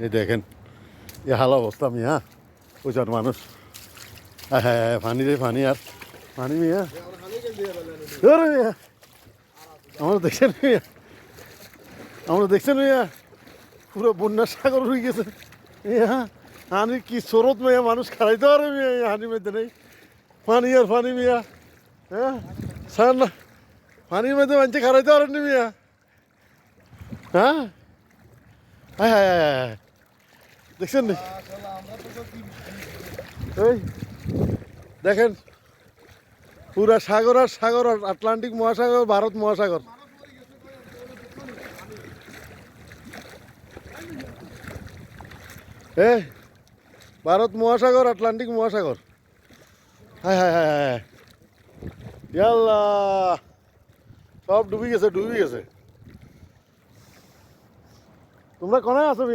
এই দেখেন এ হাল অবস্থা মিয়া ওইসব মানুষ। হ্যাঁ হ্যাঁ পানি রে পানি আর পানি মিয়া মিয়া আমরা দেখছেন মিয়া মিয়া পুরো বন্যার সাগর হয়ে গেছে মিয়া। হানি কি স্রোত মিয়া মানুষ খারাইতে পারে মিয়া হানির মধ্যে নেই পানি আর পানি মিয়া। হ্যাঁ স্যার না পানির মধ্যে মানুষ খারাইতে পারেননি মিয়া। হ্যাঁ হ্যাঁ হ্যাঁ হ্যাঁ দেখছেন নি এই দেখেন পুরা সাগর আর সাগর আর আটলান্টিক মহাসাগর ভারত মহাসাগর। ভারত মহাসাগর আটলান্টিক মহাসাগর। হ্যাঁ হ্যাঁ হ্যাঁ হ্যাঁ ইয়াল্লা সব ডুবি গেছে তোমরা কোনায় আছো?